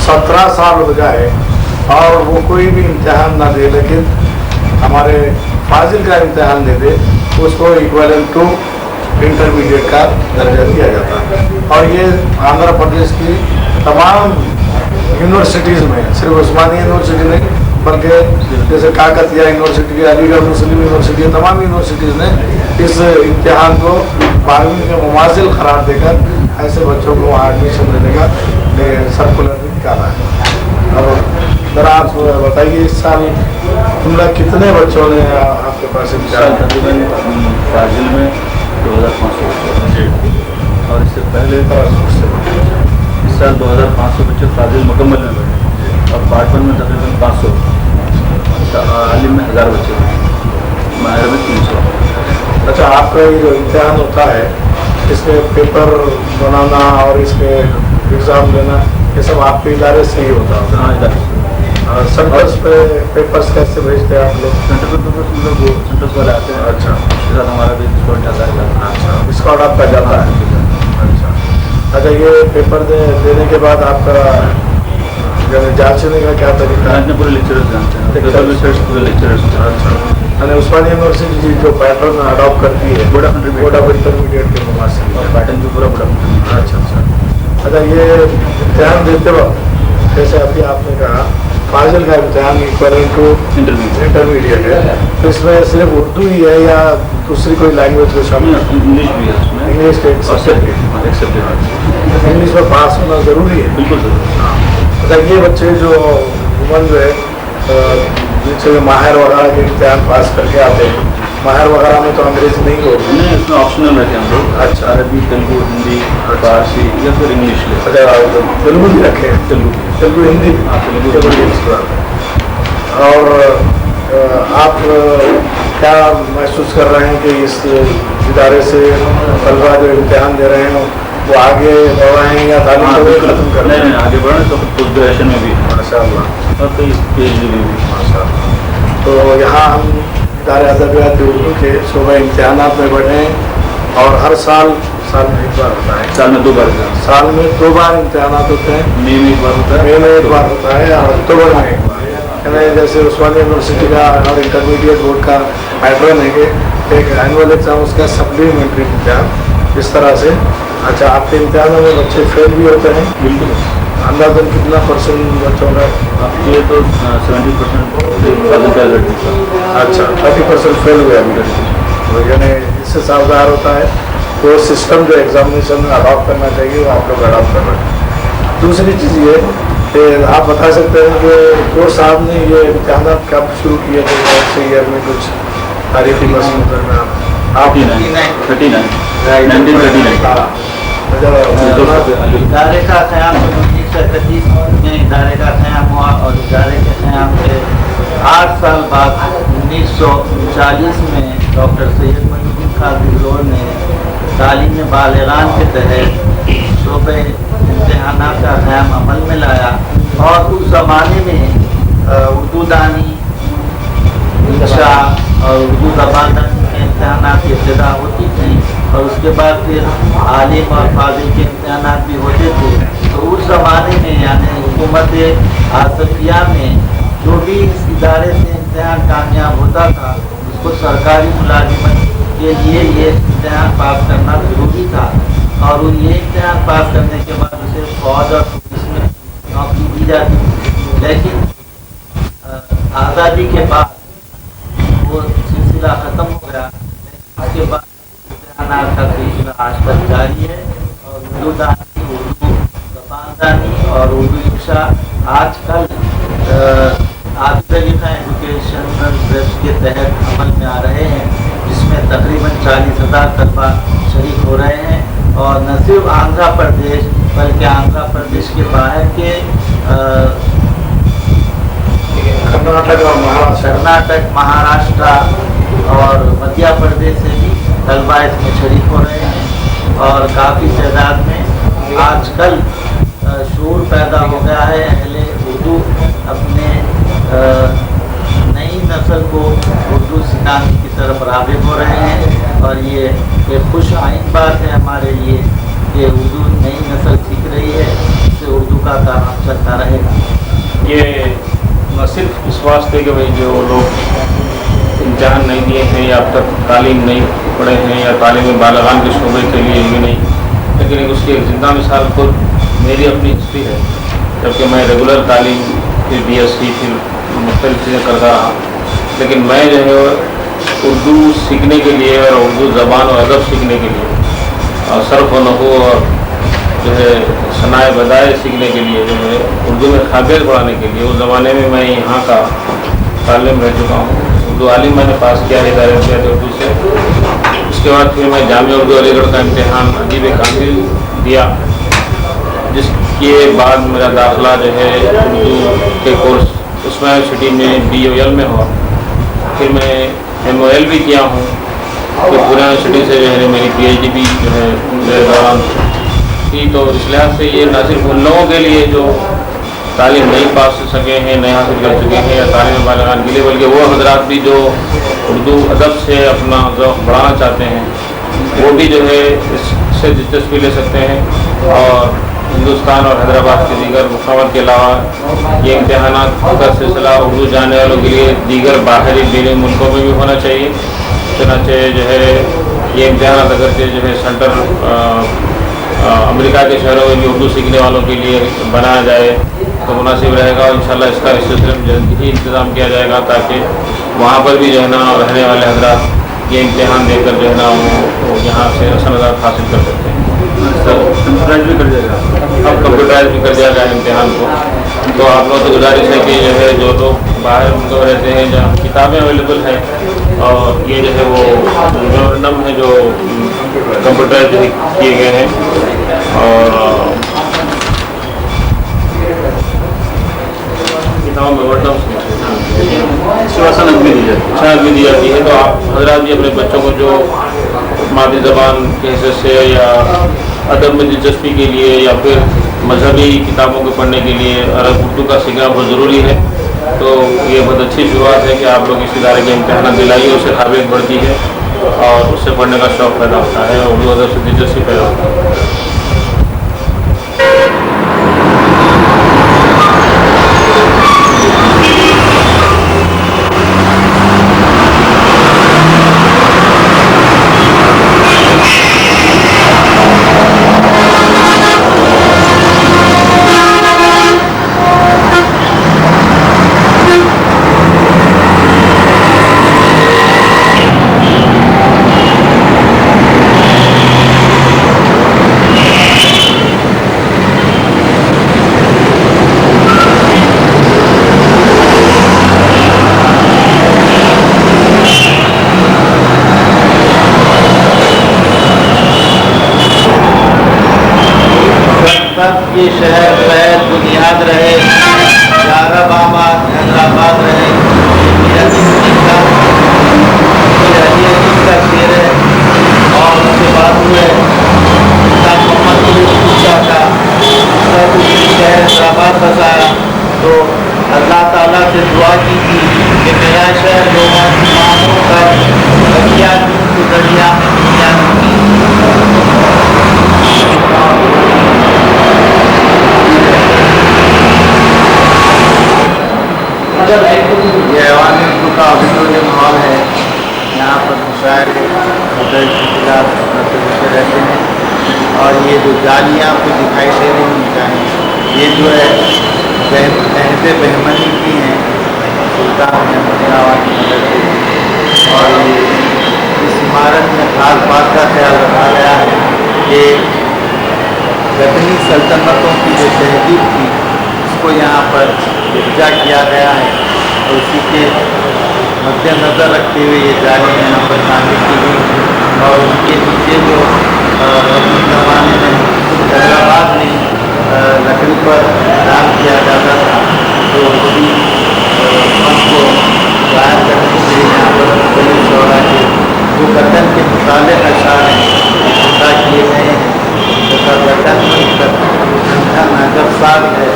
17 साल हो जाए और वो कोई भी इम्तिहान ना दे, लेकिन हमारे फाजिल का इम्तिहान दे दे, उसको इक्वलेंट टू इंटरमीडिएट का दर्जा दिया जाता है। और ये आंध्र प्रदेश की तमाम यूनिवर्सिटीज़ में, सिर्फ उस्मानिया यूनिवर्सिटी नहीं बल्कि जैसे काकतिया यूनिवर्सिटी, अलीगढ़ मुस्लिम यूनिवर्सिटी, तमाम यूनिवर्सिटीज़ ने इस इम्तिहान को 12वीं के मुमासिल करार देकर ऐसे बच्चों को वहाँ एडमिशन देने का सर्कुलर भी निकाला है। और ज़रा आप बताइए, इस साल जुमला कितने बच्चों ने आपके पास इम्तिहान? तकरीबन फाजिल में 2500 बच्चे और इससे पहले इस साल 2500 बच्चे फाजिल मुकम्मल में बैठे और पार्ट 1 में तकरीबन 500, आलिम में 1000 बच्चे, माहिर में 300। अच्छा, आपका ये जो इम्तिहान होता है इसमें पेपर बनाना और इसके एग्ज़ाम लेना, ये सब आपके इदारे से ही होता है? हाँ, इधर सेंटर्स पे पेपर्स कैसे भेजते हैं आप लोग? सेंटर पे पेपर्स मतलब वो सेंटर्स वाले आते हैं। अच्छा, उसके साथ हमारा भी स्कॉट जाता है। अच्छा, स्कॉट आपका जाता है? अच्छा, ये पेपर देने के बाद आपका जांचने का क्या तरीका है? पूरे लेक्चरर्स जानते हैं, पूरे लेक्चरर्स। अच्छा, उस्मानिया यूनिवर्सिटी जो पैटर्न अडॉप्ट करती है बोर्ड ऑफ इंटरमीडिएट के मुमासिल, और पैटर्न भी पूरा बोर्ड ऑफ। अच्छा, ये इम्तिहान देते वक्त जैसे अभी आपने कहा फाजिल का इम्तिहान इक्वलेंट टू इंटरमीडिएट है, तो इसमें सिर्फ उर्दू ही है या दूसरी कोई लैंग्वेज को शामिल? इंग्लिश भी है उसमें। इंग्लिश एक सब्जेक्ट, इंग्लिश में पास होना ज़रूरी है? बिल्कुल ज़रूरी। अच्छा, ये बच्चे जो उमन जो है जिनसे माहिर वगैरह के इम्तिहान पास करके आते हैं, माहिर वगैरह में तो अंग्रेज़ी नहीं होगी? नहीं, इसमें ऑप्शनल रखे हम लोग। अच्छा, अरबी, तेलुगु, हिंदी, फारसी या फिर इंग्लिश ले। अच्छा, तेलुगु भी रखे हैं? तेलुगु हिंदी? हाँ, तेलुगु। ये बड़ी अच्छी बात है। और आप क्या महसूस कर रहे हैं कि इस इदारे से तलबा जो इम्तिहान दे रहे हैं वो आगे बढ़ रहे हैं या तालीम खत्म कर रहे हैं? नहीं, आगे बढ़ रहे हैं, तो पोस्ट ग्रेजुएशन में भी माशाअल्लाह, और कई PhD में भी माशाअल्लाह। तो यहाँ हम इदारे अदबियात उर्दू के शोबा इम्तिहानात में बढ़े हैं और हर साल में एक बार होता है? साल में 2 बार। साल में 2 बार इम्तिहानात होते हैं? मई में 1 बार होता है। मई में 1 बार होता है और अक्टूबर में 1 बार। यानी जैसे उस्मानिया यूनिवर्सिटी का और इंटरमीडिएट बोर्ड का पैटर्न है कि एक एनुअल एग्जाम, उसका सप्लीमेंट्री इम्तिहान, इस तरह से। अच्छा, आपके इम्तिहानों में बच्चे फेल भी होते हैं? बिल्कुल। अंदाजन कितना परसेंट बच्चों का? ये तो 70% अच्छा, 30% फेल हुए अभी। तो यानी इससे सावधान होता है वो सिस्टम जो एग्जामिनेशन में अडॉप्ट करना चाहिए वो आप लोग अडॉप्ट कर रहे हैं। दूसरी चीज़ ये कि आप बता सकते हैं कि कोर्ट साहब ने ये इम्तिहान कब शुरू किए थे? कौन से ईयर में? कुछ तारीखी मसले में आप 1939 इदारे का क़याम 1931 में इदारे का क़याम हुआ और इदारे के क़याम के 8 साल बाद 1940 में डॉक्टर सैयद मोइनुद्दीन काजी ज़ोर ने तालीम बालिगान के तहत शोबे इम्तिहानात का क़याम अमल में लाया। और उस ज़माने में उर्दू दानी, इंशा और उर्दू ज़बान के इम्तिहानात की इब्तिदा होती थी और उसके बाद फिर आलिम और फाजिल के इम्तिहानात भी होते थे। तो उस ज़माने में यानी हुकूमत आसफिया में जो भी इस इदारे से इम्तिहान कामयाब होता था उसको सरकारी मुलाजिमत के लिए ये इम्तिहान पास करना ज़रूरी था और ये इम्तिहान पास करने के बाद उसे फौज और पुलिस में नौकरी दी जाती थी। लेकिन आज़ादी के बाद वो सिलसिला ख़त्म हो गया। उसके बाद इम्तिहानात का सिलसिला आज तक जारी है और उर्दू दानी, उर्दू ज़बानदानी और उर्दू शिक्षा आजकल आदितरीक़ा एजुकेशनल ट्रस्ट के तहत अमल में आ रहे हैं, जिसमें तकरीबन 40,000 तलबा शरीक हो रहे हैं। और न सिर्फ आंध्र प्रदेश बल्कि आंध्र प्रदेश के बाहर के कर्नाटक, महाराष्ट्र और मध्य प्रदेश से भी तलबा इसमें शरीक हो रहे हैं और काफ़ी तादाद में आजकल शूर पैदा हो गया है। अहले उर्दू अपने नई नस्ल को उर्दू सिखाने की तरफ राग़िब हो रहे हैं और ये खुश आइन बात है हमारे लिए कि उर्दू नई नस्ल सीख रही है, इससे उर्दू का काम चलता रहेगा। ये न सिर्फ इस वास्ते कि भाई जो लोग इम्तहान नहीं दिए हैं या अब तक तालीम नहीं पढ़े हैं या तालीम बालगान के शोबे के लिए भी नहीं, लेकिन एक उसकी एक ज़िंदा मिसाल खुद मेरी अपनी हिस्ट्री है। जबकि मैं रेगुलर तालीम फिर BSc फिर मुख्तलिफ चीज़ें करता रहा, लेकिन मैं जो है उर्दू सीखने के लिए और उर्दू ज़बान और अदब सीखने के लिए और सर्फ़ व नहू और जो है सनाए बदाए सीखने के लिए जो है उर्दू में काबिलियत बढ़ाने के लिए उस ज़माने में मैं यहाँ का तालिम रह चुका हूँ। उर्दू आलिम मैंने पास किया है इदारे उर्दू से। उसके बाद फिर मैं जामिया उर्दू अलीगढ़ का इम्तहान अदीब कामिल दिया, जिसके बाद मेरा दाखिला जो है उर्दू के कोर्स उसमें यूनिवर्सिटी में BOL में हुआ। फिर मैं MOL भी किया हूँ। फिर पूरे यूनिवर्सिटी से जो है मेरी PhD भी जो है मेरे दौरान थी। तो इस लिहाज से ये न सिर्फ उन लोगों के लिए जो तालीम नहीं पास हो सके हैं, नहीं हासिल कर चुके हैं या तालीम बालगान के लिए, बल्कि वो हजरात भी जो उर्दू अदब से अपना ज़ौक़ बढ़ाना चाहते हैं वो भी जो है इससे दिलचस्पी ले सकते हैं। और हिंदुस्तान और हैदराबाद के दीगर मुकामात के अलावा ये इम्तहानात का सिलसिला उर्दू जानने वालों के लिए दीगर बाहरी दीनी मुल्कों में भी होना चाहिए। चनाचे जो है ये इम्तहानात अगर के जो है सेंटर अमेरिका के शहरों में भी उर्दू सीखने वालों के लिए बनाया जाए तो मुनासिब रहेगा। और इंशाल्लाह इसका इस सिलसिले में जल्द ही इंतज़ाम किया जाएगा ताकि वहाँ पर भी जो है ना रहने वाले हजरात ये इम्तहान देकर जो है ना वो यहाँ से सनदात हासिल कर सकते हैं। कंप्यूटराइज भी कर जाएगा, अब कंप्यूटराइज भी कर दिया गया इम्तहान को। तो आप लोगों से गुजारिश है कि जो है जो लोग बाहर मुल्कों में रहते हैं जहाँ किताबें अवेलेबल हैं और ये जो है वो मेमोरेंडम है जो कंप्यूटराइज किए गए हैं और किताबों मेमोरेंडम सनद भी दी जाती है। सनद भी दी जाती है। तो आप हजरात भी अपने बच्चों को जो मादरी ज़बान के हिस्से से या अदब में दिलचस्पी के लिए या फिर मजहबी किताबों को पढ़ने के लिए अरब उर्दू का सीखना बहुत ज़रूरी है। तो ये बहुत अच्छी शुरुआत है कि आप लोग इस इदारे के इम्तहान दिलाइए, उससे काबिलियत बढ़ती है और उससे पढ़ने का शौक़ पैदा होता है और उर्दू अदब से दिलचस्पी पैदा होता है। ये शहर खैर बुनियाद रहे, यारब आबाद हैदराबाद रहे। मेरा का शेर है और उसके बाद हुए मोहम्मद का शहर हैदराबाद बसाया। तो अल्लाह ताला से दुआ की थी कि मेरा शहर लोगों की मानों पर गुजरिया ये अवामी उर्दू का अभी तो जो माहौल है यहाँ पर मुशायरे रहते हैं और ये जो जालियाँ आपको दिखाई दे रही हैं ये जो है तहज़ बहमनी की हैं सुल्तान अहमद की मदद से। और इस इमारत में खास बात का ख्याल रखा गया है कि गदनी सल्तनतों की जो तहजीब थी उसको यहाँ पर इब्जा किया गया है और उसी के मद्देनज़र रखते हुए ये जाली यहाँ पर शामिल की गई। और उनके नीचे जो अपने ज़माने में हैदराबाद में लकड़ी पर काम किया जाता था तो उसी फन को गायब करने के लिए यहाँ पर कई शौरा के जो वतन के मुतालिक अशार हैं अदा किए गए हैं तथा वतन नजर साथ है,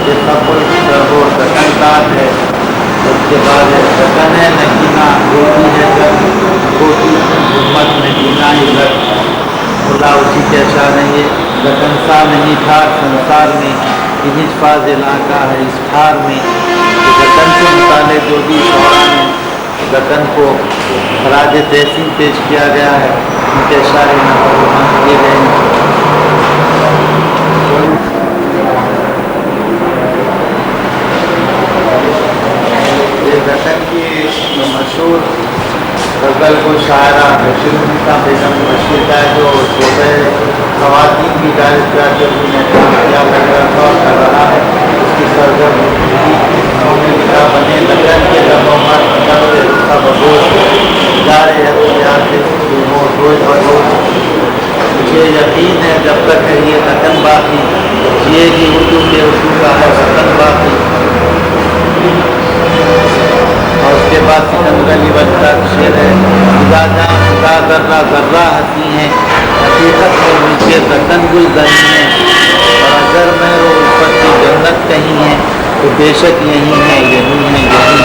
ये सब वो वतन साथ है। उसके बाद वतन है नगीना रोटी है जब रोटी उम्मत नगीना इधर लाउची के शान है ये गगनसा नहीं ठार संसार में इन्हीं फाजिल आका है इस ठार में गगन से मुताले जो भी शौरा ने गगन को खराज तहसीन पेश किया गया है उनके इशारे नफरमान किए गए हैं। ये गगन की मशहूर गज़ल को शायरा बशीरुन्निसा बेगम बशीर का है जो छोटे ख़वातीन की इजाज़त करके उन्होंने काम किया लग रहा था और कर रहा है उसकी सरगर्मी लिखा बने लगन के लबों पर उसका बबोज जा रहे हैं रोज बरोज मुझे यकीन है जब तक है ये वतन बाकी जिएगी उर्दू के उर्दू का है वतन बाकी। और उसके बाद सिकंदर अली वजह शेर है खुदा जान खुदा ज़र्रा ज़र्रा हंसी हैं हकीकत में मुझे वतन गुलज़री हैं और अगर मैं रो ऊपर की जन्नत कहीं है तो बेशक यही है यही है यही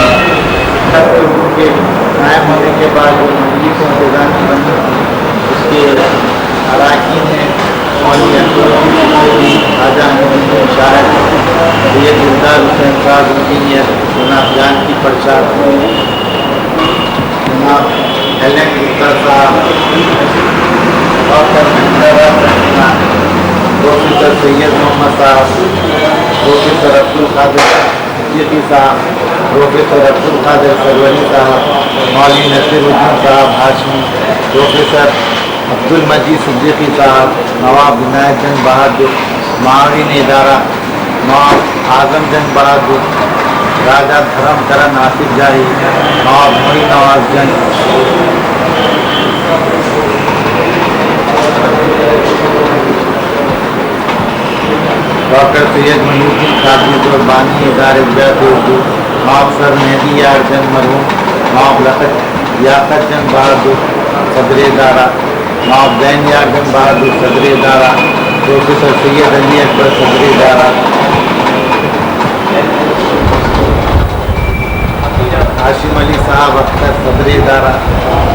है। उर्दू के कायम होने के बाद जो मंडी को इंतजाम बनी उसके अरकान हैं मौलवी खाजा मोहम्मद शायर सैयद दिलदार हुसैन साहब इंजीनियर जनाब जानकी प्रसाद जनाब एलन गुप्ता साहब डॉक्टर प्रोफेसर सैयद मोहम्मद साहब प्रोफेसर अब्दुल कादिर सिद्दीकी साहब प्रोफेसर अब्दुल कादिर सरवरी साहब मौलवी नसीरुद्दीन साहब हाशमी प्रोफेसर अब्दुल मजीद सिद्दीकी साहब नवाब विनायक जंग बहादुर माविन इदारा नवाब आजम जंग बहादुर राजा धर्म करण आसिफ जाही नवाब मोई नवाज जंग डॉक्टर सैयद महीउद्दीन खादी और बानी इदारे उर्दू नवाब सर मेहदी यार जंग मरहूम नवाब याकत जंग बहादुर सदर इदारा नवाब दैन यार जंग बहादुर सदर इदारा प्रोफेसर सैयद अली अकबर सदर इदारा हाशिम अली साहब अख्तर सदर इदारा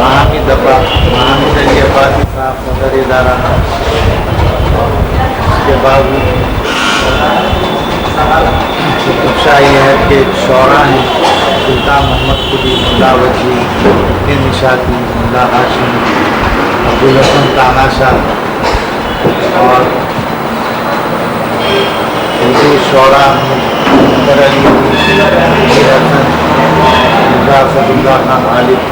महामिद अली अब्बासी साहब सदर इदारा। उसके बाद कुतुबशाही अहद के शौरा हैं सुल्तान मोहम्मद कुली मुल्ला वजी निशाती मुल्ला हाशिम अब्दुल हसन तानाशाह और उर्दू शौरा अली हसन असदुल्लाह खान आलिफ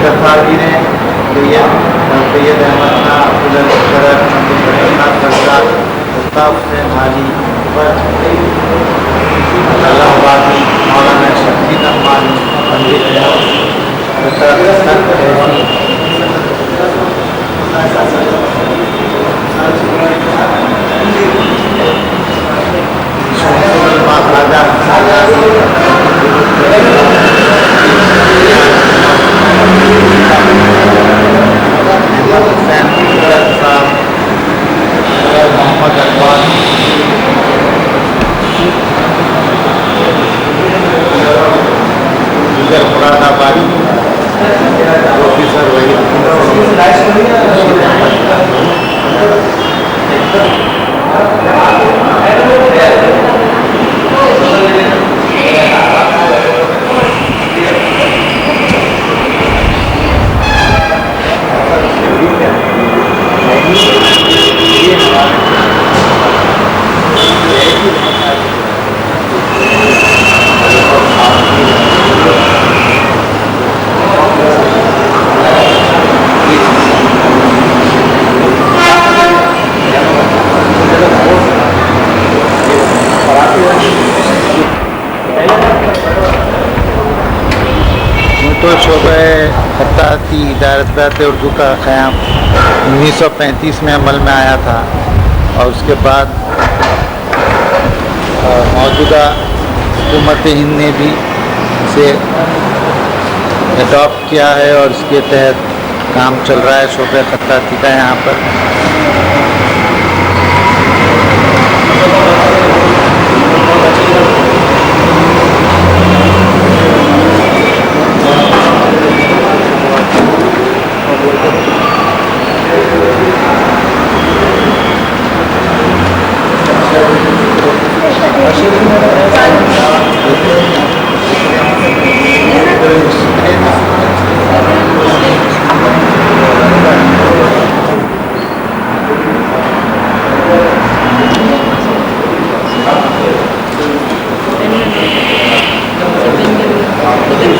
तस्वीरें सैयद अहमद खां अब्दुल शरफ सरदार मुफ्ताब हुसैन आली अल्लाहबादी मौलाना शकील अम्मानी पंडित मोहम्मद अकबर मुरादाबादी प्रोफेसर वहीद शोबे खत्ताती इदारत उर्दू का क़याम 1935 में अमल में आया था और उसके बाद मौजूदा हुकूमत हिंद ने भी इसे अडॉप्ट किया है और इसके तहत काम चल रहा है शोबे खत्ताती का यहाँ पर।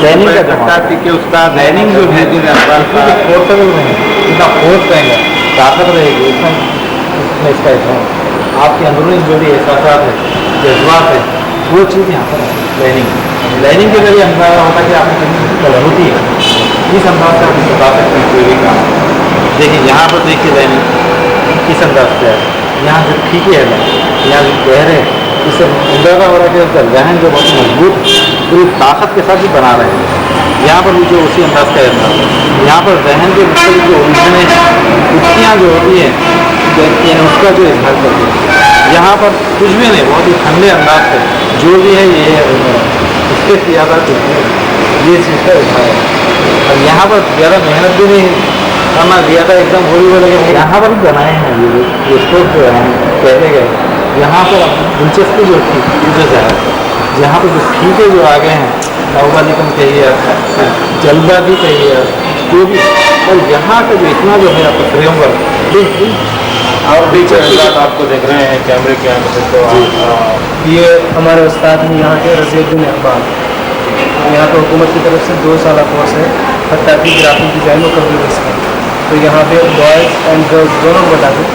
लाइनिंग का कट्टा के उसका लाइनिंग जो भेजी है पोर्टेबल नहीं, इतना फोर्स रहेगा, ताकत रहेगी इसमें इसका है। आपके अंदरूनी जो भी एहसास है, जज्बात है, वो चीज़ यहाँ पर है। लाइनिंग के जरिए अंदाजा होता है कि आपने कितनी कलर होती है, इस अंदाज से आप बता सकते हैं कोई भी काम। देखिए यहाँ पर देखिए लाइनिंग किस अंदाज से है, यहाँ जो ठीक है यहाँ जो गहरे, इससे अंदाजा हो रहा है कि उसका जहन जो बहुत मजबूत पूरी ताकत के साथ ही बना रहे हैं। यहाँ पर भी जो उसी अंदाज का अंदाज है, यहाँ पर जहन के मुख्तलिफ जो उलझने युक्तियाँ जो होती हैं उसका जो इजहार करते हैं। यहाँ पर कुछ भी नहीं, बहुत ही ठंडे अंदाज से जो भी है ये इसके ज़्यादा ये चीज़ का इजहार है। और यहाँ पर ज़्यादा मेहनत भी नहीं करना, ज़्यादा एकदम होली हो लगे। यहाँ पर भी बनाए हैं ये स्टोव जो है कहते गए, यहाँ पर दिलचस्पी जो थी जो है, यहाँ पर जो ठीके जो आगे हैं, नवबालिकम कहिए, जल्दबाजी कहिए, जो भी, और यहाँ का जो इतना जो है आपका फ्रेमवर्क और पीछे आपको देख रहे हैं कैमरे के आगे से, तो ये हमारे उस्ताद हैं यहाँ के रज़ीउद्दीन इकबाल। यहाँ पर हुकूमत की तरफ से 2 साल कोर्स है खत्ताती, ग्राफिक डिज़ाइन और कंप्यूटर्स का। तो यहाँ पे बॉयज़ एंड गर्ल्स दोनों को बता दें,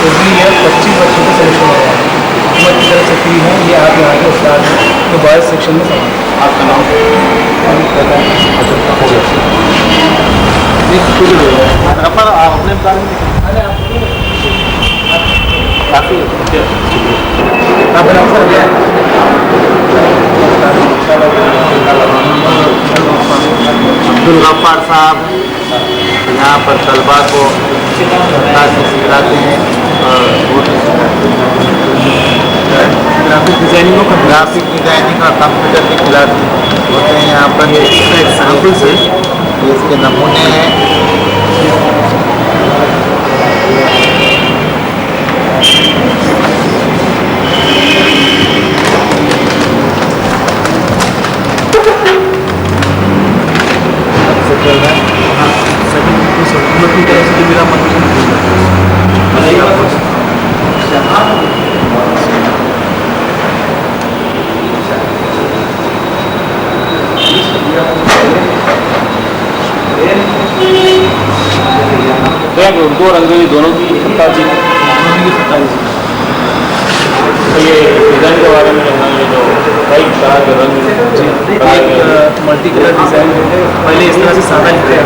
एवरी ईयर 25 बच्चों का सिलेक्शन हो रहा है, हुकूमत की तरफ से फ्री है। ये आप यहाँ के उस्ताद हैं, तो बॉयज़ सेक्शन में सवाल। आपका नाम काफ़ी अब्दुल गफ्फार साहब यहाँ पर तलबा को सिखाते हैं और ग्राफिक डिज़ाइनिंग और कंप्यूटर की क्लास होते हैं। यहाँ पर इसका एग्जाम्पल्स है, इसके नमूने हैं। उर्दू और अंग्रेजी दोनों की खत्ताजी, तो ये डिज़ाइन के बारे में जानना है, जो कई तरह के रंग मल्टी कलर डिज़ाइन है। पहले इस तरह से सादा लिखा है,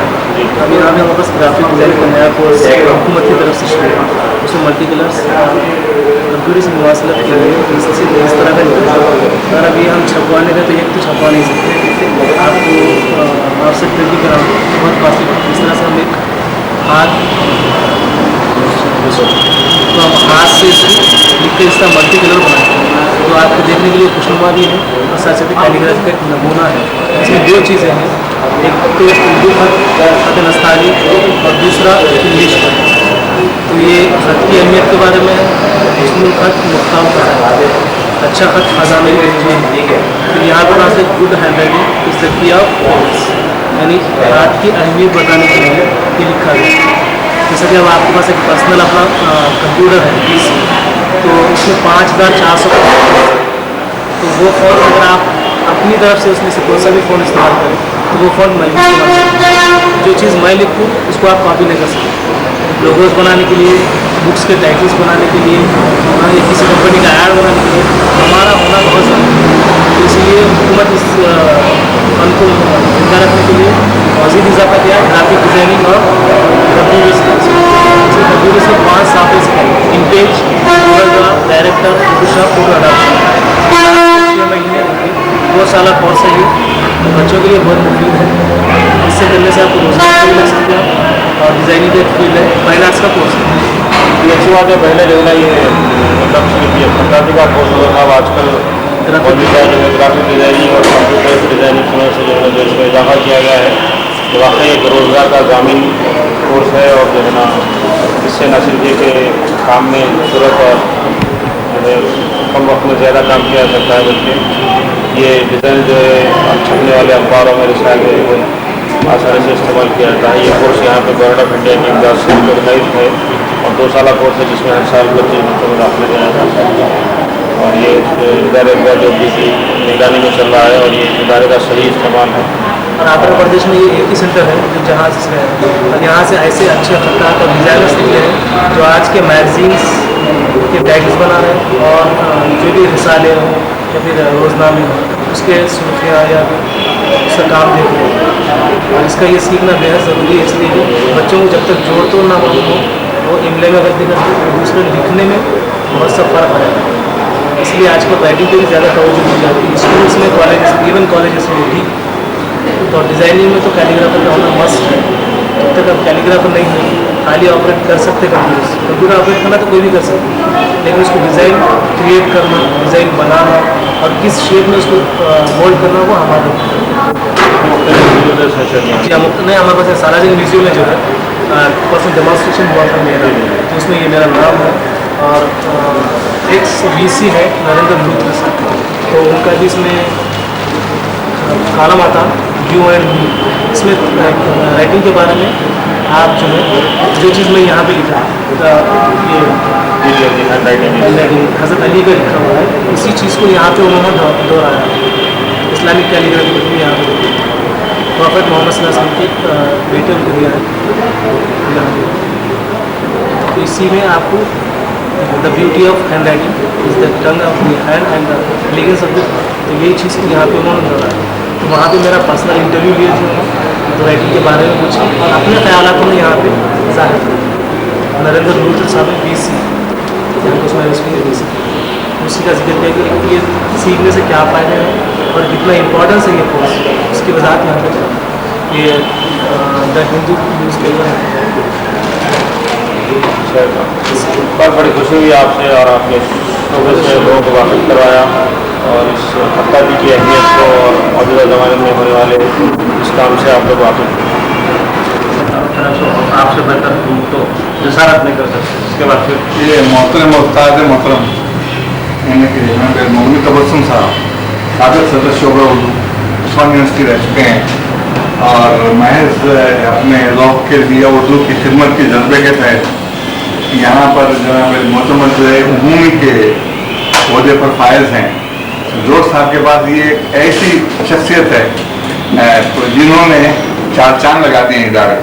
अभी यहाँ पे वापस ग्राफिक डिज़ाइन का नया कोर्स हुकूमत की तरफ से शुरू है, उसमें मल्टी कलर्स कंप्यूटर से मुवासलत के लिए इस तरह का लिखा है। और अभी हम छपवाने का तो एक तो छपवा नहीं सकते, आपको आपसे प्रिंट भी कराऊँ बहुत काफ़ी। इस तरह से हम एक हाथ, तो हम हाथ से लिख कर इसका मल्टी कलर बनाते हैं, तो आपको देखने के लिए खुशनुमा भी है और साथ साथ कैलीग्राफी का एक नमूना है। इसमें 2 चीज़ें हैं, एक तो उर्दू खत नस्तानी और दूसरा इंग्लिश खत। तो ये खत की अहमियत के बारे में हुस्नुल खत मुख्ताम का अच्छा खत खजाने में फिर यहाँ पर से गुड हैंड राइटिंग इस द की ऑफ वर्ड्स, यानी हाथ की अहमियत बताने के लिए ये लिखा गया। जैसे कि अब आपके पास एक पर्सनल अपना कंप्यूटर है PC, तो उसमें 5400 तो वो फ़ोन अगर आप अपनी तरफ से उसमें से कोई सा भी फ़ोन इस्तेमाल करें तो वो फ़ोन मैं नहीं इस्तेमाल करूँ। जो चीज़ मैं लिखूँ उसको आप कॉपी नहीं कर सकते। लोगोस बनाने के लिए, बुक्स के टाइटल्स बनाने के लिए, या किसी कंपनी का ऐड बनाने के लिए हमारा होना बहुत ज़रूरी है। तो इसलिए हुकूमत इस फन को जिंदा रखने के लिए मज़ीद इजाफा किया ग्राफिक डिज़ाइनिंग और कंप्यूटर स्किल्स। कंप्यूटर से 5 साफे सिखाए, इन page, director, Photoshop, photo adaptation. 6 महीने 2 साल कोर्स है ये, तो बच्चों के लिए बहुत मुफीद है। इससे करने से आपको रोज़गार भी मिल सकते हैं और डिज़ाइनिंग एक फील्ड है, फाइन आर्ट्स का कोर्स है। ये अच्छी बात है। पहले जो है ना ये मतलब फोटोग्राफी का कोर्स होता था, अब आजकल ग्राफिक डिज़ाइनिंग और कंप्यूटर डिज़ाइनिंग से जो है इसमें इजाफा किया गया है, तो वाकई एक रोज़गार का ज़ामिन कोर्स है। और जो है ना इससे न सिर्फ ये कि काम में सूरत और जो है कम वक्त में ज़्यादा काम किया जा सकता है, बल्कि ये डिज़ाइन जो है छपने वाले अखबारों में रिसाल में वो आसानी से इस्तेमाल किया जाता है। ये कोर्स यहाँ पे गवर्नमेंट ऑफ इंडिया की इमदाद से ऑर्गेनाइज है और 2 साल कोर्स है, जिसमें हर साल 25 बच्चों में दाखिला दिया जाता है। और ये इदारे का जो भी निगरानी में चल रहा है और ये इदारे का सही इस्तेमाल है। और आंध्र प्रदेश में ये एक ही सेंटर है जो जहाँ से है, और यहाँ से ऐसे अच्छे खतरनाक और डिज़ाइनर्स निकले हैं जो आज के मैगजीन्स के टाइटल्स बना रहे हैं, और जो भी रिसाले हों या फिर रोज़नामे हों उसके सुर्खियाँ या उसका काम देख रहे हैं। और इसका ये सीखना बेहद ज़रूरी है, इसलिए कि बच्चों को जब तक जोड़ तोड़ ना मालूम हो वो इमले में गलती करते हैं, दूसरे लिखने में बहुत सा फ़र्क पड़ेगा। इसलिए आजकल राइटिंग पे भी ज़्यादा तवज्जो दी जाती है स्कूल्स में, कॉलेजेस, इवन कॉलेजेस में भी। तो डिज़ाइनिंग में तो कैलीग्राफर का होना मस्ट है। जब तक आप कैलीग्राफर नहीं है, खाली ऑपरेट कर सकते कंप्यूटर ऑपरेट करना तो कोई भी कर सकते, लेकिन उसको डिज़ाइन क्रिएट करना, डिज़ाइन बनाना और किस शेप में उसको मोल्ड करना वो हमारा जी। हम नहीं, हमारे पास सारा जगह म्यूजियम में जो है पर्सनल डेमोन्स्ट्रेशन हुआ था मेरा, तो उसमें ये मेरा नाम है। और एक VC है नरेंद्र लूथर साहब, तो उनका भी इसमें कॉलम आता यू एंड मी, इसमें राइटिंग के बारे में आप जो है जो चीज़ मैं यहाँ पे लिखा ये हज़रत अली का लिखा हुआ है, इसी चीज़ को यहाँ पे उन्होंने दोहराया। इस्लामिक कैलीग्राफी में यहाँ पे प्रॉफेट मोहम्मद सल्लल्लाहु अलैहि वसल्लम के बेटे उनको दिया है। तो इसी में आपको the beauty of handwriting is the tongue of the hand and the elegance of the, तो यही चीज़ को यहाँ पे उन्होंने दोहराया। तो वहाँ पे मेरा पर्सनल इंटरव्यू लिया था, तो राइटिंग के बारे में पूछा और अपने ख्यालात को यहाँ पे जाहिर किया। नरेंद्र लूथर साहब VC, उसमें उसकी उसी का जिक्र किया कि ये सीखने से क्या फ़ायदे हैं और कितना इम्पोर्टेंस है ये कोर्स, उसकी वजाहत यहाँ पे ये द हिंदू न्यूज़ पेपर है। बहुत बड़ी खुशी हुई आपसे और आपने शोबे से लोगों को वाकिफ करवाया और इस खत्ताबी की अहमियत को और मौजूदा ज़माने में होने वाले इस काम से आप लोग वाकिफ आपसे बेहतर तो जसारत नहीं कर सकते। इसके बाद फिर ये मोहतरम उस्ताद मोहतरम यानी कि जनाब मोहम्मद तबस्सुम साहब साबिक़ सदर शोबा उर्दू उस्मान यूनिवर्सिटी रह चुके हैं और महज अपने ज़ौक़ के लिए उर्दू की खिदमत के जज्बे के तहत यहाँ पर जनाब मोतमद उमूमी के ओहदे पर फायज हैं। जोड़ साहब के पास ये एक ऐसी शख्सियत है तो जिन्होंने चार चांद लगा दिए इदारे।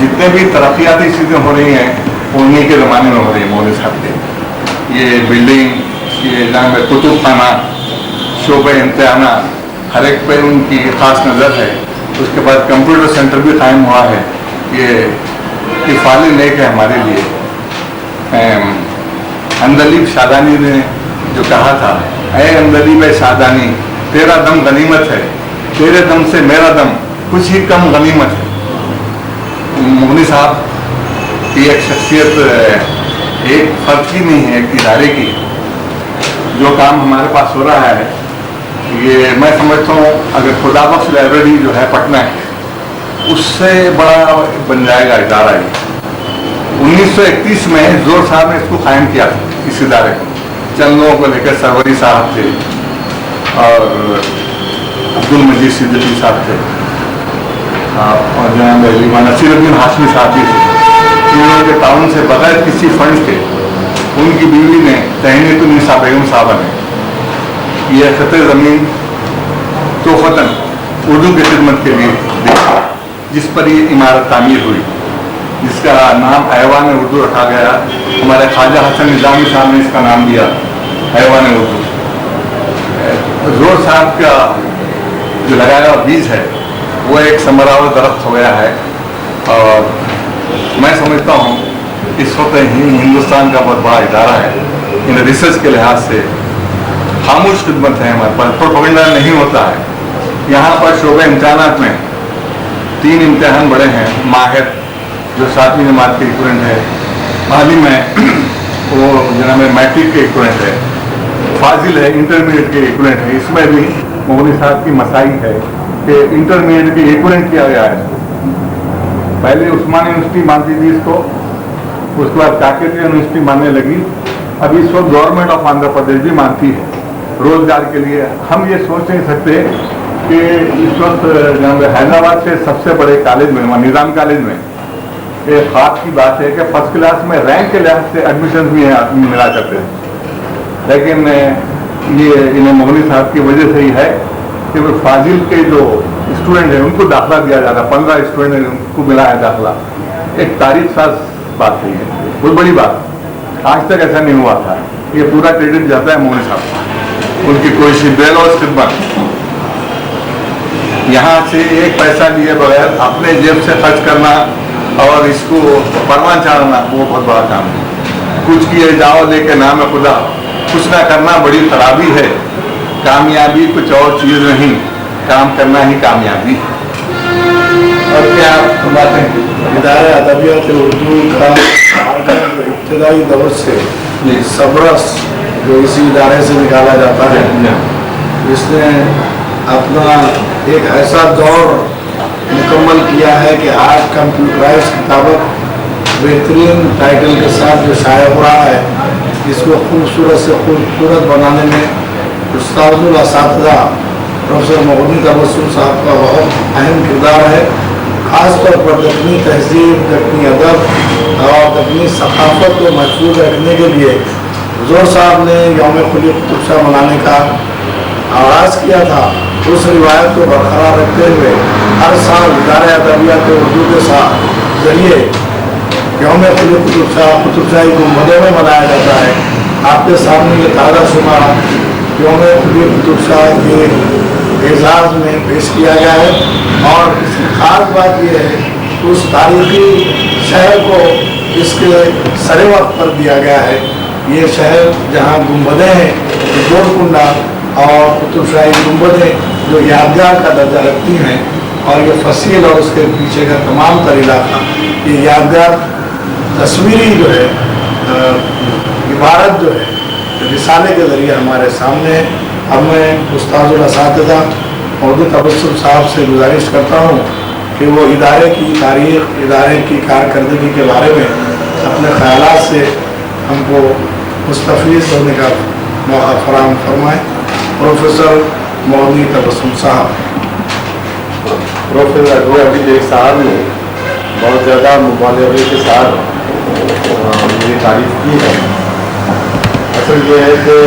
जितने भी तरक्याती चीज़ें हो रही हैं उन्हीं के ज़माने में हो रही है मौलवी साहब के। ये बिल्डिंग, ये जनाब कुतुब खाना, शोबे इम्तिहाना, हर एक पे उनकी ख़ास नज़र है। उसके बाद कंप्यूटर सेंटर भी कायम हुआ है। ये इफ़ाली नेक है हमारे लिए। अंदलीब शादानी ने जो कहा था, ऐ अंदलीब शादानी तेरा दम गनीमत है, तेरे दम से मेरा दम कुछ ही कम गनीमत है। मुगनी साहब की एक शख्सियत एक फर्द की नहीं है, एक इदारे की। जो काम हमारे पास हो रहा है ये मैं समझता हूँ अगर खुदाबख्श लाइब्रेरी जो है पटना है उससे बड़ा बन जाएगा इदारा। ये 1931 में जोर साहब ने इसको कायम किया था, इस इदारे को। चंद लोगों को लेकर सरवरी साहब थे और अब्दुल मजीद सिद्दीकी साहब थे और जनाब नसीरुद्दीन हाशमी साहब भी थे। इन्होंने के ताउन से बगैर किसी फंड के उनकी बीवी ने तहनीतुन्निसा बेगम साहबा ने यह खते ज़मीन तोहफ़तन उर्दू की खिदमत के लिए दी, जिस पर ये इमारत तामीर हुई, जिसका नाम ऐवान उर्दू रखा गया। हमारे ख्वाजा हसन निज़ामी साहब ने इसका नाम दिया ऐवान उर्दू। जोर साहब का जो लगाया हुआ बीज है वो एक समरावर दरख्त हो गया है और मैं समझता हूँ इस वक्त हिंदुस्तान का बहुत बड़ा इदारा है। इन रिसर्च के लिहाज से खामोश खिदमत है हमारे पास, प्रोपेगेंडा नहीं होता है। यहाँ पर शोबे इम्तिहानात में 3 इम्तिहान बड़े हैं। माहिर जो 7वीं जमात के इक्वलेंट है, आलिम है वो जनाब मैट्रिक के इक्वलेंट है, फाजिल है इंटरमीडिएट के इक्वलेंट है। इसमें भी मोहनी साहब की मसाई है कि इंटरमीडिएट के इक्वलेंट किया गया है। पहले उस्मान यूनिवर्सिटी मानती थी इसको, उसके बाद काकतीय यूनिवर्सिटी मानने लगी। अभी इस वक्त गवर्नमेंट ऑफ आंध्र प्रदेश भी मानती है रोजगार के लिए। हम ये सोच नहीं सकते कि इस वक्त हैदराबाद के सबसे बड़े कॉलेज में, निज़ाम कॉलेज में, एक ख़ास की बात है कि फर्स्ट क्लास में रैंक के लिहाज से एडमिशन भी हैं मिला करते हैं, लेकिन ये इन्हें मोहनी साहब की वजह से ही है कि वो फाजिल के जो स्टूडेंट है उनको दाखिला दिया जा रहा है, 15 स्टूडेंट है उनको मिला है दाखिला। एक तारीफ साज बात हुई है, बहुत बड़ी बात, आज तक ऐसा नहीं हुआ था। ये पूरा क्रेडिट जाता है मोहन साहब को, उनकी कोशिश बेलौस खिदमत। यहाँ से एक पैसा लिए बगैर अपने जेब से खर्च करना और इसको परवान चढ़ाना वो बहुत बड़ा काम है। कुछ किए जाओ लेके नाम है खुदा, कुछ ना करना बड़ी खराबी है। कामयाबी कुछ और चीज नहीं, काम करना ही कामयाबी। और क्या बातें इदारा अदबियात उर्दू का इब्तदाई दौर से सबरस जो इसी इदारे से निकाला जाता है, इसने अपना एक ऐसा दौर मुकम्मल किया है कि आज कंप्यूटराइज किताबत बेहतरीन टाइटल के साथ जो शाया हो रहा है, इसको खूबसूरत से खूबसूरत बनाने में उस्तादुल असातिज़ा प्रोफेसर मोहम्मद तबस्सुम साहब का बहुत अहम किरदार है। ख़ास तौर पर दक्कनी तहजीब, दक्कनी अदब और दक्कनी सकाफ़त को महफूज रखने के लिए ज़ोर साहब ने यौम खुली कुतुब शाह मनाने का आगाज़ किया था। उस रिवायत को बरकरार रखते हुए हर साल इदारे अदबियात उर्दू के साथ जरिए यौम खुली कुतुब शाही गुंबदों में मनाया जाता है। आपके सामने ये ताज़ा शुमारा यौम खुली कुतुब शाह के एजाज़ में पेश किया गया है। और इसकी ख़ास बात यह है कि उस तारीख़ी शहर को इसके सरे वक्त पर दिया गया है। ये शहर जहाँ गुंबदें हैं, गोलकुंडा और कुतुब शाही गुंबदें जो यादगार का दर्जा रखती हैं, और ये फसील और उसके पीछे का तमाम तर इलाका ये यादगार तस्वीरी जो है इबारत जो है रिसाले के ज़रिए हमारे सामने है। अब मैं उस्तादुल असातिज़ा मोहम्मद तबस्सुम साहब से गुजारिश करता हूँ कि वो इदारे की तारीख़, इदारे की कारकर्दगी के बारे में अपने ख़यालात से हमको मुस्तफ़ीज़ होने का मौका फराहम फरमाएँ। प्रोफेसर मोहम्मद तबस्सुम साहब। प्रोफेसर अभी एक साहब ने बहुत ज़्यादा मुबालगे के साथ मेरी तारीफ की है। असल ये है कि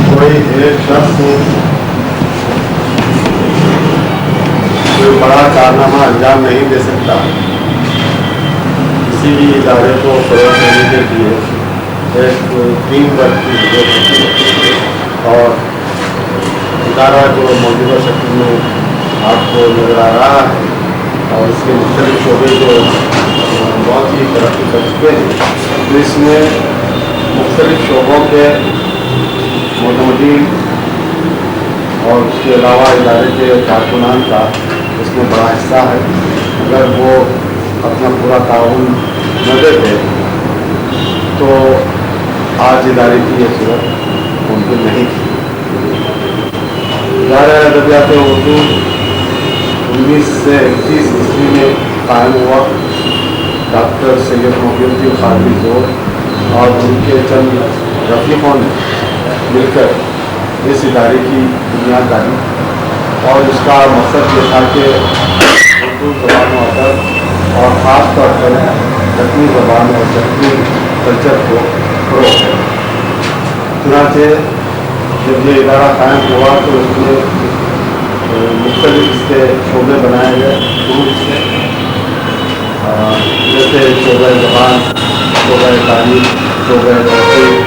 कोई एक शख्स कोई बड़ा कारनामा अंजाम नहीं दे सकता। किसी भी इदारे को फरोग़ देने के लिए एक टीम वर्क की जरूरत होती है। और इदारा जो मौजूदा शक्ल में आपको नजर आ रहा है और इसके मुख्तलिफ शोबे जो बहुत ही तरक्की कर चुके हैं, तो इसमें मुख्तलिफ शोबों के मोतमदीन और उसके अलावा इदारे के कारकुनान का इसमें बड़ा हिस्सा है। अगर वो अपना पूरा ताउन न देते तो आज इदारे की ये सूरत मुमकिन नहीं थी। इदारा अदबियात उर्दू 19 से 31 ईस्वी में कायम हुआ। डॉक्टर सैयद मोहम्मद खादी जोर और उनके चंद रफ़ीक़ों ने मिलकर इस इदारे की बुनियाद डाली और इसका मकसद ये था कि उर्दू ज़बान और अदब और ख़ास तौर पर दक्कनी ज़बान और दक्कनी कल्चर को फ़रोग़ दें। चुनांचे जब ये इदारा कायम हुआ तो उसमें मुख्तलिफ इसके शोबे बनाए गए। शुरू से जैसे शोबा ज़बान, शोबा तारीख़, शोबा तहक़ीक़,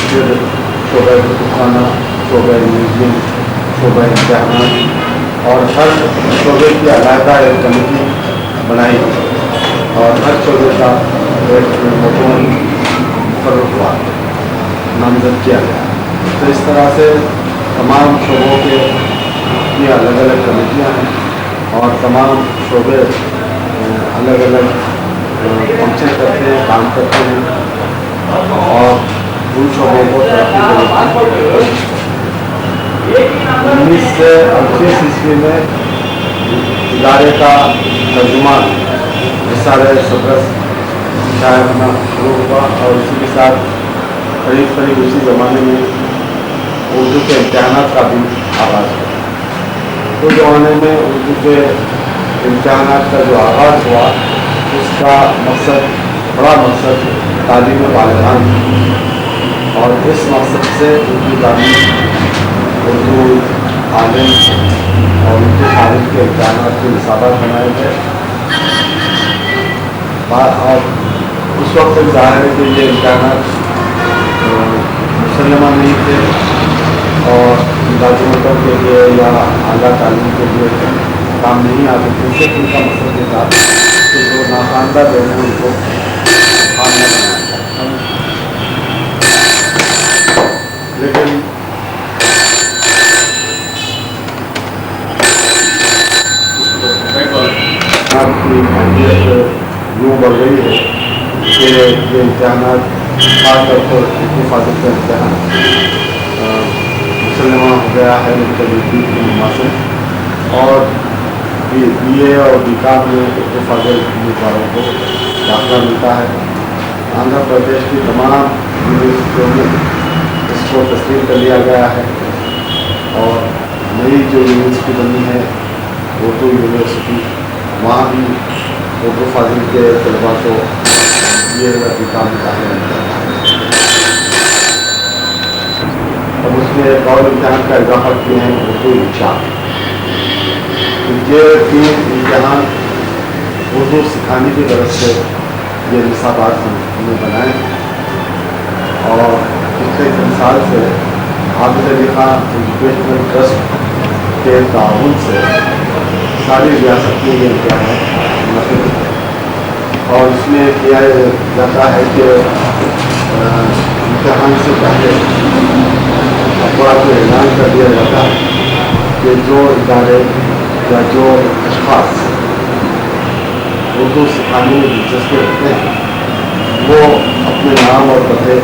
फिर शोबा कुतुबखाना, शोबा म्यूज़ियम, शोबा इम्तिहान और हर शोबे की अलहदा एक कमेटी बनाई और हर शोबे का एक मकून मुक़र्रर हुआ, नामज़द किया गया। तो इस तरह से तमाम शोबों के ये अलग अलग कमेटियाँ हैं और तमाम शोबे अलग अलग फंक्शन करते हैं, काम करते हैं और उन शोबों को तरक्की देने की कोशिश करते हैं। 1938 ईस्वी में इदारे का तर्जुमान रिसाले सबरस शाया होना शुरू हुआ और इसी के साथ करीब करीब उसी ज़माने में उर्दू के इम्तिहानात का भी आगाज़ हुआ। उस ज़माने में उर्दू के इम्तिहानात का जो आगाज़ हुआ उसका मकसद, बड़ा मकसद तालीम बालिगान और इस मकसद से उर्दू तालीम, उर्दू आलिम और उनके खारिज के इम्तहानात के निसाबात बनाए गए। और उस वक्त तक ज़ाहिर है कि ये इम्तहानात मुसल्लमा नहीं थे और मुलाजिमतों के लिए या आला तालीम के लिए काम नहीं आते थे। सिर्फ उनका मकसद ये था कि जो नाखानदा लोग हैं उनको खाना बनाया जाए। लेकिन आपकी अहमियत यूँ बढ़ गई है कि ये इम्तहानात खासतौर पर हिफाजत का इम्तहान मुसलमा हो गया है मुतलबी से और BA और BCom में हिफाजत उम्मीदवारों को दाखिला मिलता है। आंध्र प्रदेश की तमाम यूनिवर्सिटियों में इसको तस्लीम कर लिया गया है और नई जो यूनिवर्सिटी बनी है उर्दू यूनिवर्सिटी, वहाँ भी उर्दू फाजिल के तलबा को ये BCom दाखिला मिलता है। अब उसमें एक और इम्तहान का इजाफा किए हैं उर्दू इम्तहान। ये तीन इम्तहान उर्दू सिखाने की तरफ से ये निसाबात हमने बनाए और पिछले 3 साल से आबिद अली खान एजुकेशनल ट्रस्ट के ताउन से सारी रियासत में ये इम्तहान मुनक़िद है और इसमें किया जाता है कि इम्तहान से पहले अखबार को ऐलान कर दिया जाता है कि जो इदारे या जो अशख़ास उर्दू सिखाने में दिलचस्पी रखते हैं वो अपने नाम और पते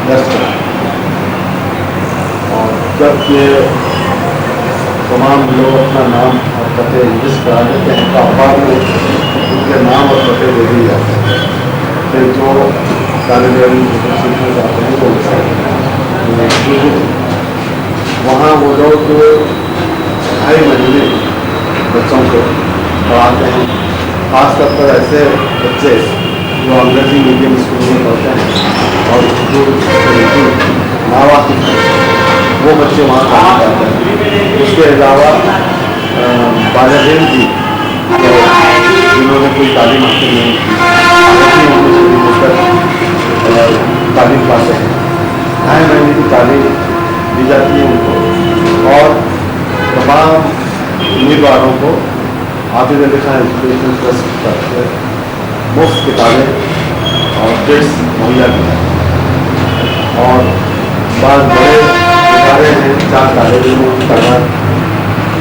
दर्ज कराएं और जब ये तमाम लोग अपना नाम और पते लिस्ट करा देते हैं तो अखबार में उनके नाम और पते दे दिए जाते हैं। फिर जो तालिब इल्म सीखना चाहते हैं वो वहाँ वो लोग 2.5 महीने बच्चों को पढ़ाते हैं। ख़ासतौर पर ऐसे बच्चे जो अंग्रेज़ी मीडियम स्कूल में पढ़ते हैं और उर्दू नावाकिफ़ हैं वो बच्चे वहाँ काम करते हैं। उसके अलावा बालिग़ीन भी जिन्होंने कोई तालीम हासिल नहीं की तालीम पाते हैं, 2.5 महीने की तालीम दी जाती है उनको और तमाम उम्मीदवारों को आबिद अली खान एजुकेशन ट्रस्ट की तरफ से मुफ्त किताबें और किट्स मुहैया की जाती हैं और बाद बड़े इदारे हैं 4 तालिब इल्मों की तादाद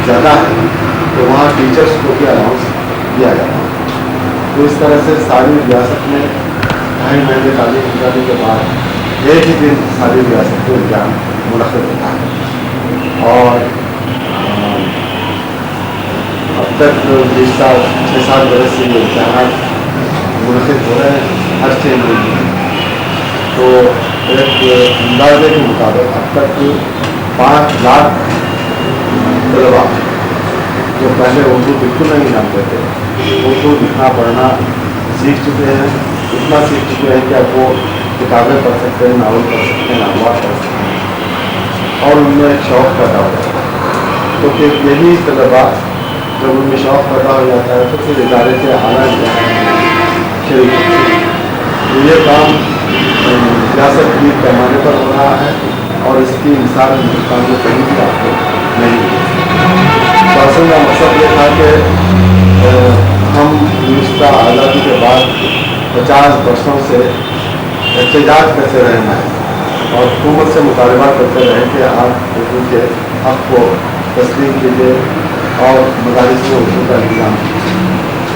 ज़्यादा है तो वहाँ टीचर्स को भी अलाउंस दिया जाता है। तो इस तरह से सारी रियासत में 2.5 महीने तालीम दी जाने के बाद एक ही दिन सारी रियासत को एग्जाम मुनक़िद होता है और अब तक 6-7 बरस से ये इम्तहान मुनक़िद हो रहे हैं हर 6 महीने में। तो एक अंदाजे के मुताबिक अब तक 5 लाख तलबा जो पहले उर्दू बिल्कुल नहीं जानते थे उर्दू लिखना पढ़ना सीख चुके हैं, इतना सीख चुके हैं कि अब वो किताबें पढ़ सकते हैं, नावल पढ़ सकते हैं, अखबार पढ़ सकते हैं और उनमें एक शौक़ पैदा हो जाता है। तो फिर यही तलबा जब उनमें शौक़ पैदा हो जाता है तो फिर इदारे के आला शरीक होते हैं। तो ये काम रियासत की पैमाने पर हो रहा है और इसकी मिसाल हिंदुस्तान में कहीं भी आपको नहीं मिली। तो असल का मकसद ये था कि हम हिंदुस्तान आज़ादी के बाद 50 वर्षों से एहतजाज करते रहना है और हुकूमत से मुतालबा करते रहे कि आप उर्दू के हक़ को तस्लीम कीजिए और मदारिस में उर्दू का इंतज़ाम कीजिए,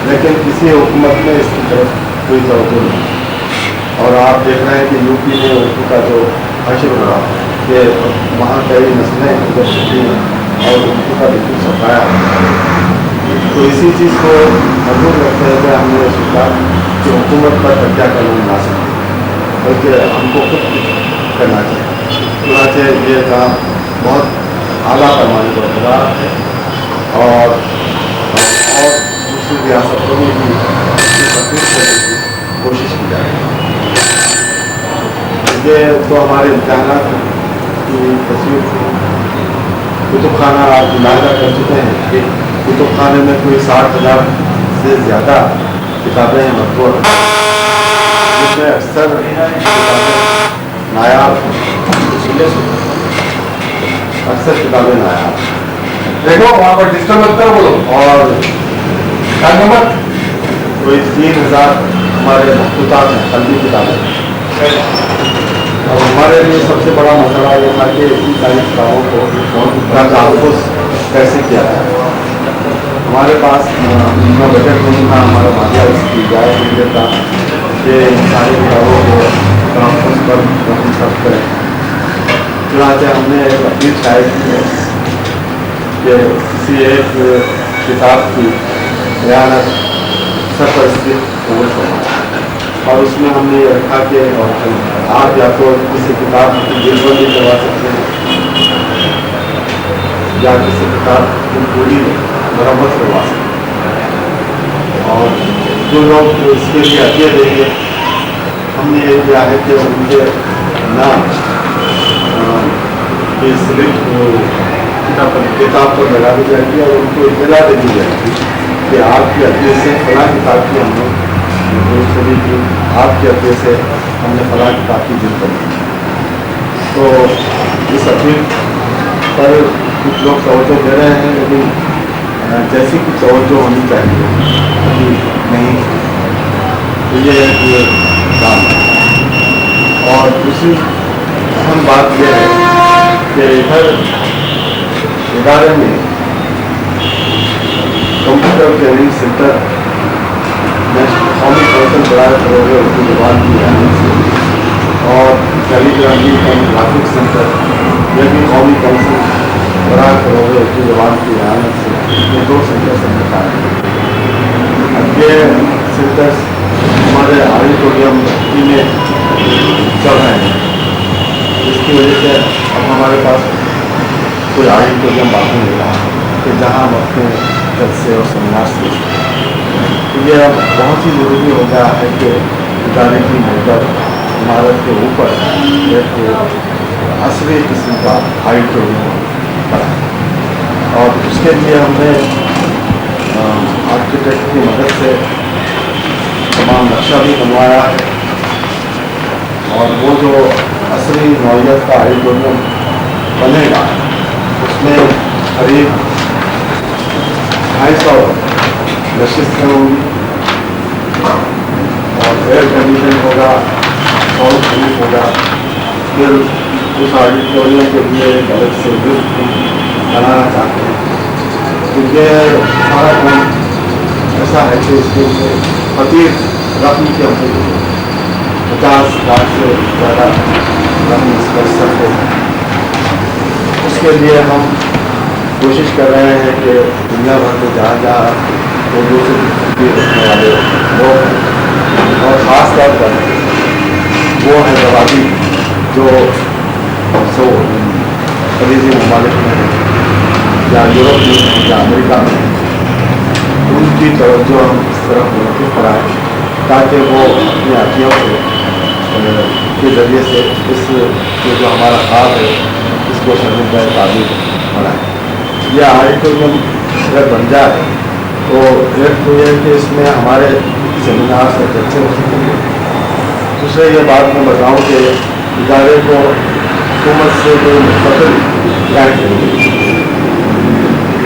लेकिन किसी हुकूमत ने इसकी तरफ कोई तवज्जो नहीं। और आप देख रहे हैं कि यूपी में उर्दू का जो हश्र हुआ कि वहाँ कई नस्लें उधर छुट्टी हैं और उर्दू का बिल्कुल सफाया है। तो इसी चीज़ को मजबूत रखते हुए हमने सोचा कि हुकूमत पर कब्जा करना मुनासिब है, बल्कि हमको खुद करना चाहिए। चुनांचे ये काम बहुत आला पैमाने पर हो रहा है और दूसरी रियासतों में भी तकलीफ करने की कोशिश की जा रही है। ये तो हमारे इम्तहानात की तस्वीर थी। کتب خانہ آپ ملاحظہ کر چکے ہیں کہ کتب خانے میں کوئی 60,000 سے زیادہ کتابیں ہیں مطبوع، جس میں اکثر کتابیں نایاب نایاب دیکھو وہاں پر ڈسٹرب مت کرو، بولو اور مت کوئی 3,000 ہمارے مخطوطات ہیں، قلمی کتابیں. اور ہمارے لیے سب سے بڑا مسئلہ یہ تھا کہ اتنی ساری کتابوں کو کا تحفظ کیسے کیا جائے. ہمارے پاس اتنا بجٹ نہیں تھا، ہمارا مالیہ اس کی اجازت نہیں دیتا کہ ان ساری کتابوں کو تحفظ پر منتخب کریں. چنانچہ ہم نے ایک اپیل شائع کی ہے کہ کسی ایک کتاب کی بیانت سرپرستی قبول کرنا، اور اس میں ہم نے یہ رکھا کہ آپ یا تو کسی کتاب کی جلدبندی کروا سکتے ہیں یا کسی کتاب کی پوری مرمت کروا سکتے ہیں. اور جو لوگ اس کے لیے عطیہ دیں گے، ہم نے یہ کیا ہے کہ ان کے نام کی سلپ کتاب پر لگا دی جائے گی اور ان کو اطلاع دے دی جائے گی کہ آپ کے عطیے سے فلاں کتاب کی ہم نے کی، آپ کے عطیے سے ہم نے فلاں کتاب کی جلد بندی. تو اس اپیل پر کچھ لوگ توجہ دے رہے ہیں، لیکن جیسی کہ توجہ ہونی چاہیے ابھی نہیں. تو یہ ایک کام ہے. اور دوسری اہم بات یہ ہے کہ ادھر ادارے میں کمپیوٹر ٹریننگ سینٹر میں قومی کونسل برائے فروغ اردو زبان کی جانب سے اور ٹیلی گرافی اینڈ گرافک سینٹر، یہ بھی قومی کونسل برائے فروغ اردو زبان کی جانب سے یہ 2 سینٹر سے نکال ہیں. اب یہ سینٹرس ہمارے آڈیٹوریم میں چل رہے ہیں، جس کی وجہ سے اب ہمارے پاس کوئی آڈیٹوریم باقی نہیں رہا کہ جہاں ہم اپنے جلسے اور سیمینار سے. تو یہ اب بہت ہی ضروری ہو گیا ہے کہ ادارے کی محبت عمارت کے اوپر ایک عصری قسم کا آڈیٹوریم بنائے. اور اس کے لیے ہم نے آرکیٹیکٹ کی مدد سے تمام نقشہ بھی بنوایا ہے. اور وہ جو عصری نوعیت کا آڈیٹوریم بنے گا اس میں قریب 250 نشستیں ہوں گی اور ایئر کنڈیشن ہوگا، ساؤنڈ پروف ہوگا. پھر اس آڈیٹوریم کے لیے ایک الگ سے لفٹ بنانا چاہتے ہیں. کیونکہ سارا کام ایسا ہے کہ اس کے لیے خطیر رقم کی ہم سے 50 لاکھ سے زیادہ رقم اس پر صرف ہے. اس کے لیے ہم کوشش کر رہے ہیں کہ دنیا بھر میں جہاں جہاں اردو سے دلچسپی رکھنے والے لوگ ہیں اور خاص طور پر وہ ہیں روابی جو خلیجی ممالک میں ہیں یا یورپ میں ہیں یا امریکہ میں ہیں، ان کی توجہ ہم اس طرف منعقد کرائیں تاکہ وہ اپنی عطیوں کے ذریعے سے اس جو ہمارا خواب ہے اس کو شرمندہ تعبیر بنائیں. یہ آڈیٹوریم اگر بن جائے تو ایک تو یہ کہ اس میں ہمارے سیمینار سے چرچے ہو سکیں گے. دوسرے یہ بات میں بتاؤں کہ ادارے کو حکومت سے کوئی مستقل گرانٹ نہیں ملتی.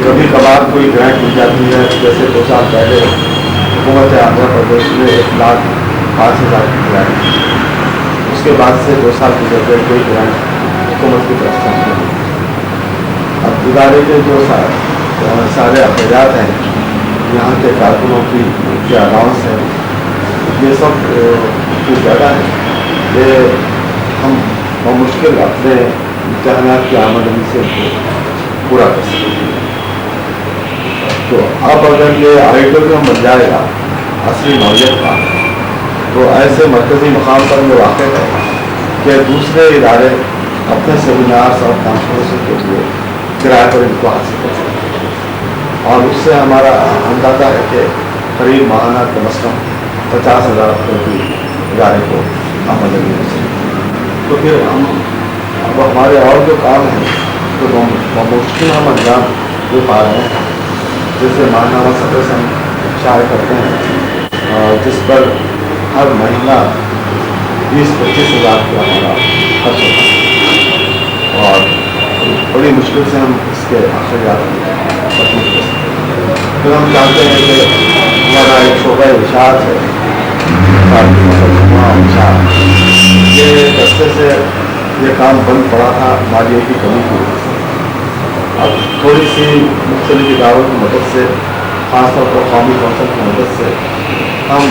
کبھی کبھار کوئی گرانٹ مل جاتی ہے، جیسے 2 سال پہلے حکومت آندھرا پردیش نے 1,05,000 کی گرانٹ. اس کے بعد سے 2 سال گزر کوئی گرانٹ حکومت کی طرف سے نہیں. اب ادارے کے جو سارے اخراجات ہیں، یہاں کے کارکنوں کی الاؤنس ہے، یہ سب جو زیادہ ہے یہ ہم بمشکل اپنے امتحانات کی آمدنی سے ان کو پورا کر سکیں. تو اب اگر یہ آڈیٹوریم بن جائے گا عصری نوعیت کا تو ایسے مرکزی مقام پر یہ واقع ہے کہ دوسرے ادارے اپنے سیمینارس اور کانفرنسوں کے لیے کرایہ پر ان کو حاصل کر سکتے ہیں. اور اس سے ہمارا اندازہ ہے کہ قریب ماہانہ کم از کم 50,000 روپے کی ادارے کو آمدنی ہو سکتی ہے. تو پھر ہم اب ہمارے اور جو کام ہیں तो मुश्किल हम अंजाम दे पा रहे हैं। जैसे माहनामा सत्र से हम शाये करते हैं जिस पर हर महीना 20-25 हज़ार का हमारा खर्च होता है और बड़ी मुश्किल से हम इसके अखराजात खत्म कर सकते हैं। फिर हम चाहते हैं कि हमारा एक शोबा विशाल है, ये रस्ते से ये काम बंद पड़ा था मालिये की कमी की वजह से। अब थोड़ी सी मुख्तलिफ इदारों की मदद से, खासतौर पर कौमी कौंसिल की मदद से हम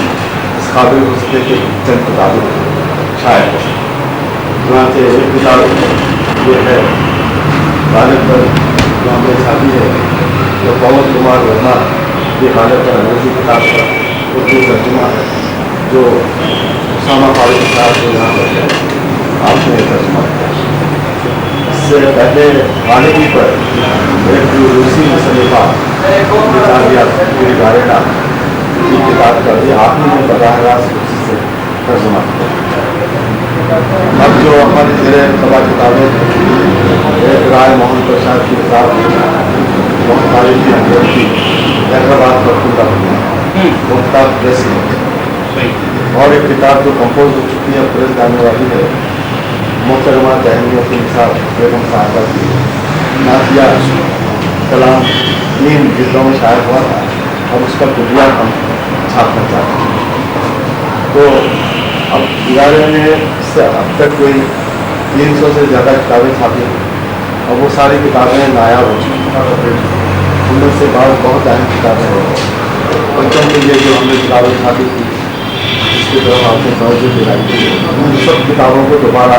इस काबिल हो सके कि चंद किताबें शायद हो सकें। चुनांचे एक किताब ये है गालिब पर जो हमें छापी है, जो पवन कुमार वर्मा ये गालिब पर अंग्रेजी किताब का उर्दू तर्जुमा है, जो उसामा फारूक साहब को यहाँ पर आपने तर्जुमा किया। इससे पहले गालिबी पर एक रूसी मुसन्निफा गारेडा की किताब का भी आपने ने बराह रास्त रूसी से तर्जुमा किया। अब जो हमारी ज़ेरे तबा किताबें एक राय मोहन प्रसाद की किताब बहुत तारीखी अंग्रेज की हैदराबाद पर खुदा वो किताब प्रेस और एक किताब जो कंपोज हो चुकी है प्रेस आने वाली है मोहतरमा तहनीत निसार बेगम साहबा की नाजिया कलाम 3 जिल्दों में शायर हुआ था। अब उसका दुनिया हम छापना चाहते हैं। तो अब इदारे ने इससे अब तक कोई 300 से ज़्यादा किताबें छापी और वो सारी किताबें नायाब हो चुकी हैं। उनमें से बहुत अहम किताबें हैं। बच्चों के लिए जो हमने किताबें छापी थी इसकी तरफ आपने तवज्जो दिलाई थी, उन सब किताबों को दोबारा